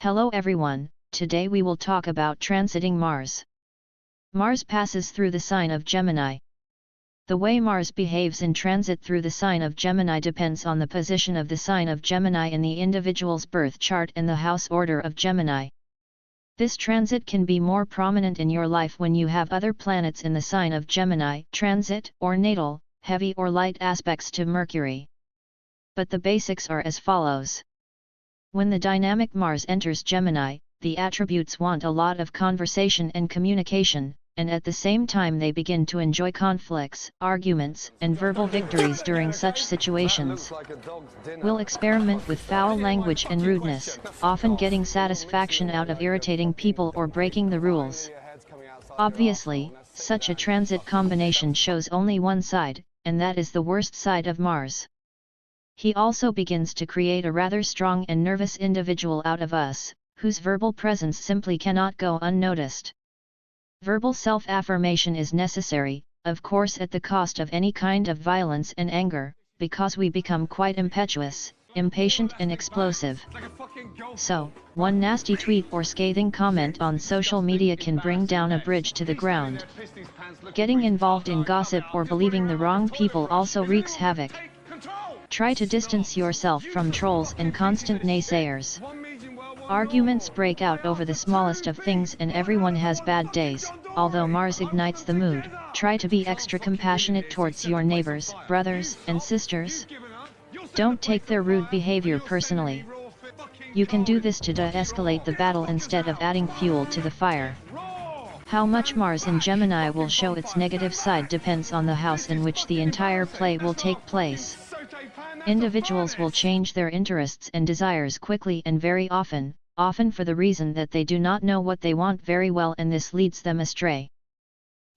Hello everyone, today we will talk about transiting Mars. Mars passes through the sign of Gemini. The way Mars behaves in transit through the sign of Gemini depends on the position of the sign of Gemini in the individual's birth chart and the house order of Gemini. This transit can be more prominent in your life when you have other planets in the sign of Gemini transit or natal, heavy or light aspects to Mercury. But the basics are as follows. When the dynamic Mars enters Gemini, the attributes want a lot of conversation and communication, and at the same time they begin to enjoy conflicts, arguments, and verbal victories during such situations. Will experiment with foul language and rudeness, often getting satisfaction out of irritating people or breaking the rules. Obviously, such a transit combination shows only one side, and that is the worst side of Mars. He also begins to create a rather strong and nervous individual out of us, whose verbal presence simply cannot go unnoticed. Verbal self-affirmation is necessary, of course at the cost of any kind of violence and anger, because we become quite impetuous, impatient and explosive. So, one nasty tweet or scathing comment on social media can bring down a bridge to the ground. Getting involved in gossip or believing the wrong people also wreaks havoc. Try to distance yourself from trolls and constant naysayers. Arguments break out over the smallest of things and everyone has bad days. Although Mars ignites the mood, try to be extra compassionate towards your neighbors, brothers, and sisters. Don't take their rude behavior personally. You can do this to de-escalate the battle instead of adding fuel to the fire. How much Mars in Gemini will show its negative side depends on the house in which the entire play will take place. Individuals will change their interests and desires quickly and very often for the reason that they do not know what they want very well, and this leads them astray.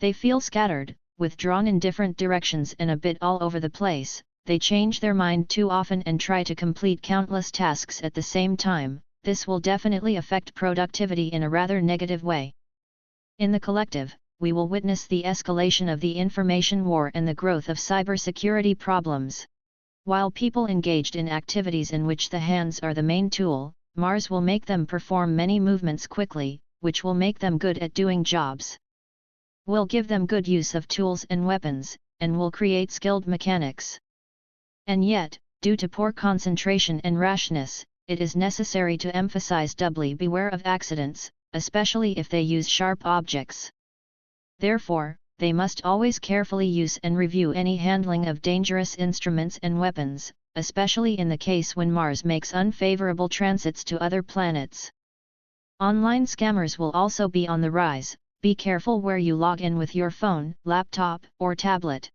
They feel scattered, withdrawn in different directions and a bit all over the place. They change their mind too often and try to complete countless tasks at the same time. This will definitely affect productivity in a rather negative way. In the collective, we will witness the escalation of the information war and the growth of cybersecurity problems. While people engaged in activities in which the hands are the main tool, Mars will make them perform many movements quickly, which will make them good at doing jobs. Will give them good use of tools and weapons, and will create skilled mechanics. And yet, due to poor concentration and rashness, it is necessary to emphasize doubly beware of accidents, especially if they use sharp objects. Therefore, they must always carefully use and review any handling of dangerous instruments and weapons, especially in the case when Mars makes unfavorable transits to other planets. Online scammers will also be on the rise. Be careful where you log in with your phone, laptop, or tablet.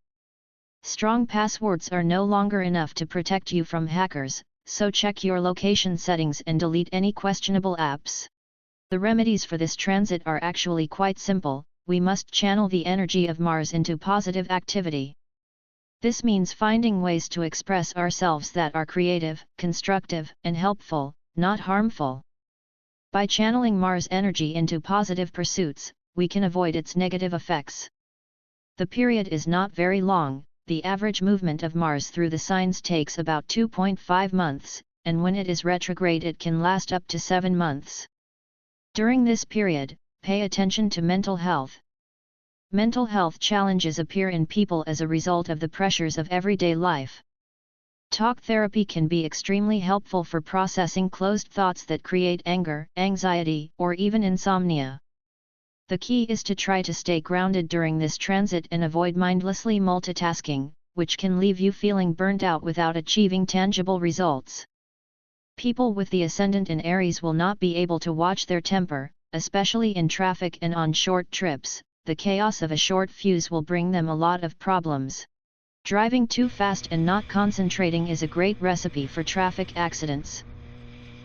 Strong passwords are no longer enough to protect you from hackers, so check your location settings and delete any questionable apps. The remedies for this transit are actually quite simple. We must channel the energy of Mars into positive activity. This means finding ways to express ourselves that are creative, constructive, and helpful, not harmful. By channeling Mars energy into positive pursuits, we can avoid its negative effects. The period is not very long. The average movement of Mars through the signs takes about 2.5 months, and when it is retrograde it can last up to 7 months. During this period, pay attention to mental health. Mental health challenges appear in people as a result of the pressures of everyday life. Talk therapy can be extremely helpful for processing closed thoughts that create anger, anxiety, or even insomnia. The key is to try to stay grounded during this transit and avoid mindlessly multitasking, which can leave you feeling burnt out without achieving tangible results. People with the ascendant in Aries will not be able to watch their temper, especially in traffic and on short trips. The chaos of a short fuse will bring them a lot of problems. Driving too fast and not concentrating is a great recipe for traffic accidents.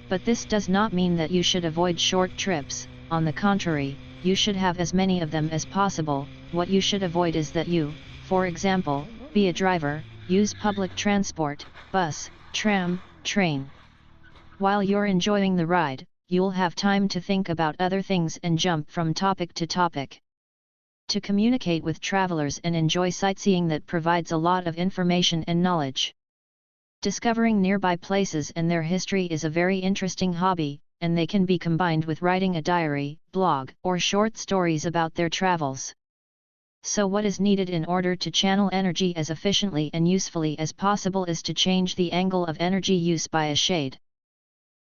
But this does not mean that you should avoid short trips. On the contrary, you should have as many of them as possible. What you should avoid is that you, for example, be a driver, use public transport, bus, tram, train. While you're enjoying the ride, you'll have time to think about other things and jump from topic to topic. To communicate with travelers and enjoy sightseeing that provides a lot of information and knowledge. Discovering nearby places and their history is a very interesting hobby, and they can be combined with writing a diary, blog, or short stories about their travels. So what is needed in order to channel energy as efficiently and usefully as possible is to change the angle of energy use by a shade.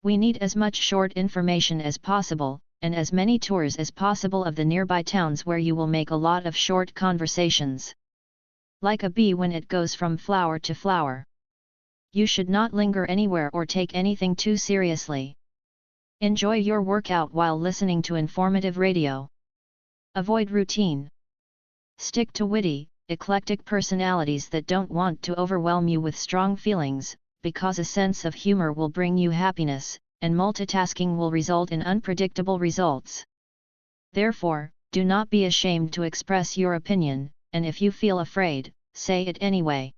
We need as much short information as possible, and as many tours as possible of the nearby towns where you will make a lot of short conversations. Like a bee when it goes from flower to flower. You should not linger anywhere or take anything too seriously. Enjoy your workout while listening to informative radio. Avoid routine. Stick to witty, eclectic personalities that don't want to overwhelm you with strong feelings, because a sense of humor will bring you happiness, and multitasking will result in unpredictable results. Therefore, do not be ashamed to express your opinion, and if you feel afraid, say it anyway.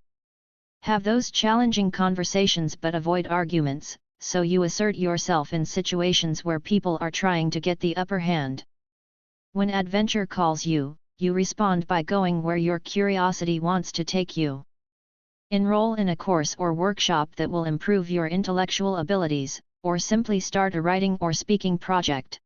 Have those challenging conversations but avoid arguments, so you assert yourself in situations where people are trying to get the upper hand. When adventure calls you, you respond by going where your curiosity wants to take you. Enroll in a course or workshop that will improve your intellectual abilities, or simply start a writing or speaking project.